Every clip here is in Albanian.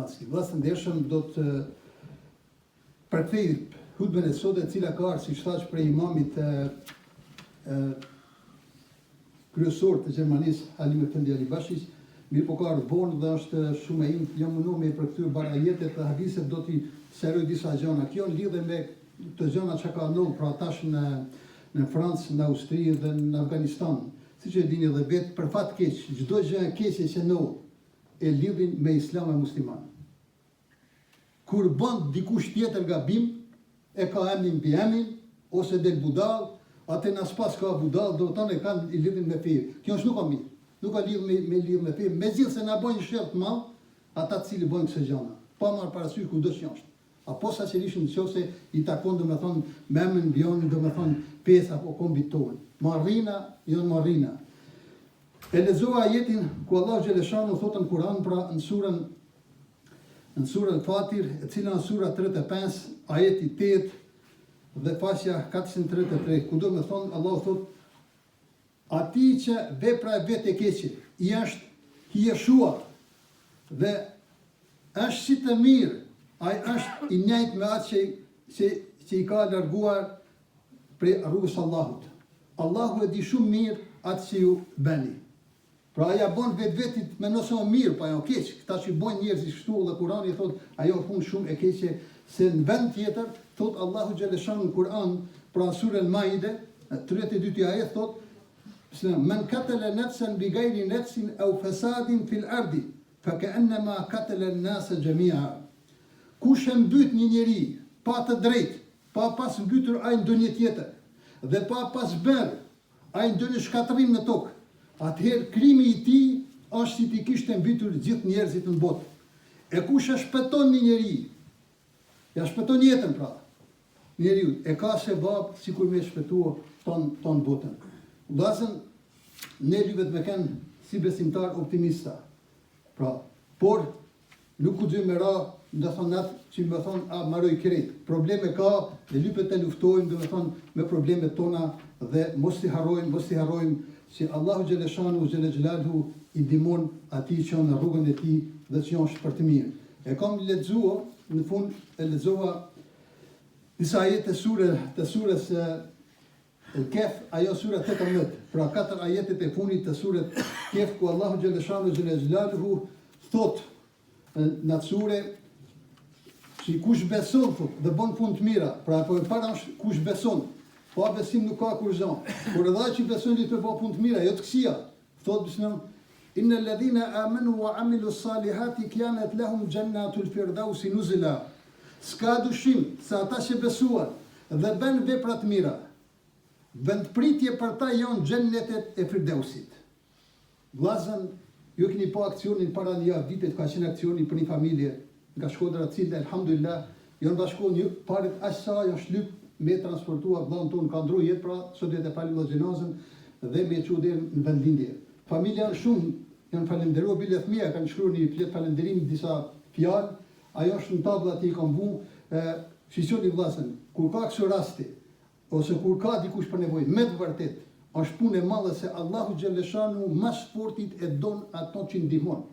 Vllazë ndershëm, do të përkthej hutbën e sotme, e cila ka ardhur siç thash prej imamit kryesor të Gjermanisë, Halim Efendi Alibashis, mirë po ka ardhur vonë dhe është shumë e imtë, jam munduar me i përkthyer bara ajetet dhe hadiset, do t'i sqaroj disa gjëra. Kjo lidhe me të gjëra që ka ndodhur pra tash në Francë, në Austri dhe në Afganistan. Siç e dini edhe vetë, për fat keq, çdo gjë e keqe që ndodh e lidhin me Islam e musliman. Kur bën dikush tjetër gabim, e ka emnin mbi emnin, ose del budall, atë në pas ka budall, do të thonë e kanë i lidhin me fe. Kjo është nuk ka mirë. Nuk ka lidh me lidh me fe. Megjithëse na bën shërt të madh, ata të cilë bojnë këto gjëra. Pa marr parasysh kudo që është. Apo sa çelishën nëse i takon domethënë me emrin mbi emnin, domethënë pesa apo kombit tonë. Marrina, jo marrina. E lexova ajetin ku Allahu xhaleshanu thotë në Kur'an, pra në surën Fatir, e cila në sura 35, ajeti 8 dhe faqja 433, ku do me thonë, Allahu thotë, ati që vepra e vetë e keqe, i është hijeshuar dhe është si të mirë, ai është i njëjtë me atë që i ka larguar prej rrugës Allahut. Allahu e di shumë mirë atë që ju bëni. Pra aja bën vetit me nëse o mirë, pa jo keq, këta që bojnë njerëzit kështu dhe Kurani thot, ajo punë shumë e keqe, se në vend tjetër, thot Allahu xhaleshanu në Kur'an, pra në surën Maide, 32 ajet thot, men katala nafsan bighairi nafsin aw fasadin fil ardi, fa ka'annama katala an-nasa jami'a. Kush e mbyt një njeri pa të drejtë, pa pas mbytur ai ndonjë tjetër, dhe pa pas bërë ai ndonjë shkatërrim në tokë, atëherë krimi i tij është si ti kishte mbytur gjithë njerëzit në botë. E kush e shpëton një njeri, ja shpëton jetën pra, njeriu, e ka sebab sikur me shpëtua ton botën. Vllazën, ne duhet me kenë si besimtar optimista. Pra, por nuk u dy me ra, do thonë atë që më thonë, a maroj krejt. Probleme ka dhe lypet të luftojmë, do thonë me problemet tona dhe mos i harrojmë që Allahu xhaleshanu xhelaluhu i ndihmon atij që në rrugën e tij dhe që është për të mirë. E kam lexuar, në fund e lexova disa ajete të surës Kehf, ajo sura 18, pra 4 ajetet e fundit të surës Kehf, ku Allahu xhaleshanu xhelaluhu thot në atë sure që kush beson dhe bën punë të mira, pra apo e para është kush beson. Pa besim nuk ka kur zon. Kur edhe që besojnë li të bëjnë punë të mira, jo të kësia. Thot bismillah, inna alladhina amanu wa amilu salihati kanat lahum jannatul firdausi nuzula. S'ka dyshim se ata që besuan dhe bën vepra të mira, vendpritje për ta janë xhennetet e Firdausit. Vllazën, ju keni pa aksionin para një javë vitet, ka qenë aksioni për një familje nga Shkodra, e cila alhamdulillah janë bashkuar një paret aq sa janë shlyp me transportua vllahun ton, ka ndru jetë, pra sot jetë e falim dhe gjenazën dhe me çu deri në vendlindje. Familja shumë janë falenderuar bile fëmia, kanë shkruar një fletë falënderim disa fjalë, ajo është në tabla aty kam vu, shqyqoni vllazën, kur ka kështu rasti ose kur ka dikush për nevojë, me të vërtet është punë e madhe se Allahu xhaleshanu mas fortit e don ato që ndihmon,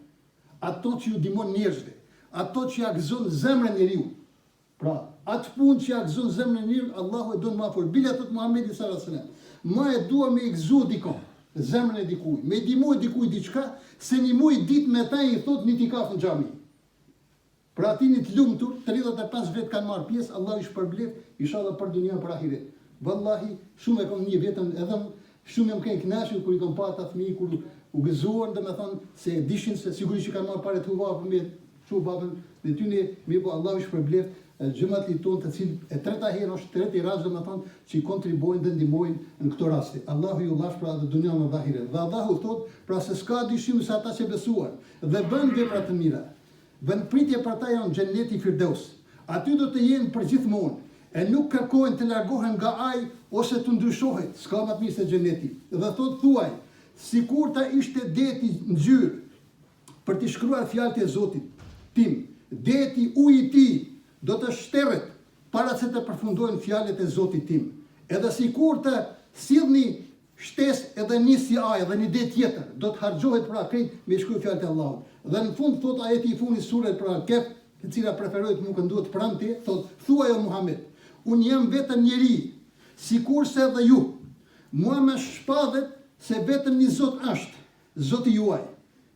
ato që ju ndihmon njerëzve, ato që ja gëzon zemrën e njeriu. Pra, atë punë që ja gëzon zemrën e njeriu, Allahu e don më afër. Bile thot Muhamedi sallallahu alaihi wasallam, më e dua me gëzu dikon, zemrën e dikujt, me ndihmoj dikujt diçka, se një muj ditë me ta i thot një tikaf në xhami. Pra ati një të lumtur, 35 vjet kanë marrë pjesë, Allahu i shpërblet, inshallah për dunjën për ahiret. Wallahi, shumë e kam një vetëm edhe shumë jam kënë kënaqur kur i kam pa ata fëmijë kur u gëzuan, domethënë se dishin se sigurisht që kanë marrë parë të huva për me çu babën dhe tyne, mirë po Allahu i shpërblet xhamatit tonë, të cilë e treta herë është treti rast domethënë që i kontribuojnë dhe ndihmojnë në këto raste. Allahu ju lash pra dhe dunjën dhe ahiret. Dhe Allahu thot, pra se s'ka dyshim se ata që besuan dhe bën vepra të mira, vendpritje për ta janë xhenneti Firdaus. Aty do të jenë për gjithmonë. E nuk kërkojnë të largohen nga ai ose të ndryshohet, s'ka më të mirë se xheneti. Dhe thot thuaj, sikur ta ishte deti ngjyrë për të shkruar fjalët e Zotit tim, deti uji i tij do të shterret para se të përfundojnë fjalët e Zotit tim. Edhe sikur të sillni shtesë edhe një si ajë dhe një det tjetër, do të harxhohet pra krejt me shkruaj fjalët e Allahut. Dhe në fund thot ajeti i fundit suret pra Kehf, e cila preferohet nuk duhet pranë ti, thot thuaj o Muhammed, unë jam vetëm njeri, sikurse edhe ju. Mua më shpadet se vetëm një Zot është, Zoti juaj.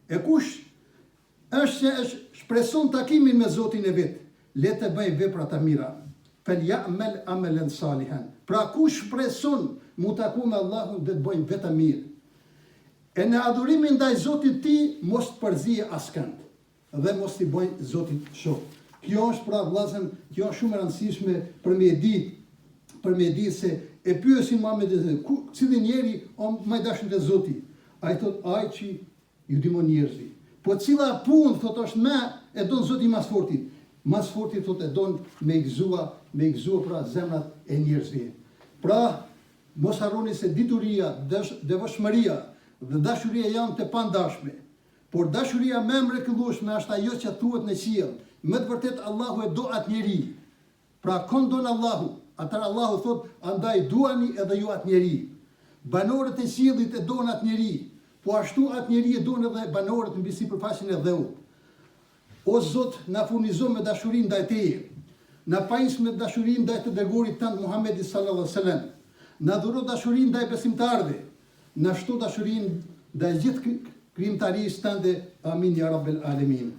E kush është se shpreson takimin me Zotin e vet, le të bëj vepra të mira. Falyamal amalan salihan. Pra kush shpreson mu taku me Allahun dhe të bëjmë vetëm mirë. E në adhurimin ndaj Zotit ti mos të përzije askënd dhe mos t'i bëjnë Zotit shoh. Kjo është pra vllazën, kjo është shumë e rëndësishme për me ditë se e pyesin Muhamedit, cili njeri o më i dashur te Zoti? Ai thot ai që ju dimon njerëzit. Po cila punë thot është më e don Zoti mas fortit? Mas fortit thot e don me i gëzua pra zemrat e njerëzve. Pra mos harroni se dituria, devotshmëria dhe dashuria janë të pandashme. Por dashuria më e mrekullueshme është ajo që thuhet në qiell. Me të vërtet Allahu e do atë njeri. Pra këndon Allahu. Atëherë Allahu thot, andaj duani edhe ju atë njeri. Banorët e qiellit e don atë njeri. Po ashtu atë njeri e don edhe banorët mbi sipërfaqen e dheut. O Zot, na furnizo me dashuri ndaj Teje. Na pajis me dashuri ndaj të dërguarit tënd Muhamedit sallallahu alaihi wasallam. Na dhuro dashuri ndaj besimtarëve. Na shto dashurinë ndaj gjithë krijimtarisë tënde. Amin ya rabbel alamin.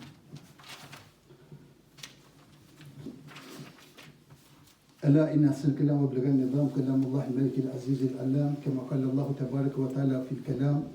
ألا إن أحسن الكلام وبلغ النظام كلام الله الملك العزيز العلام كما قال الله تبارك وتعالى في الكلام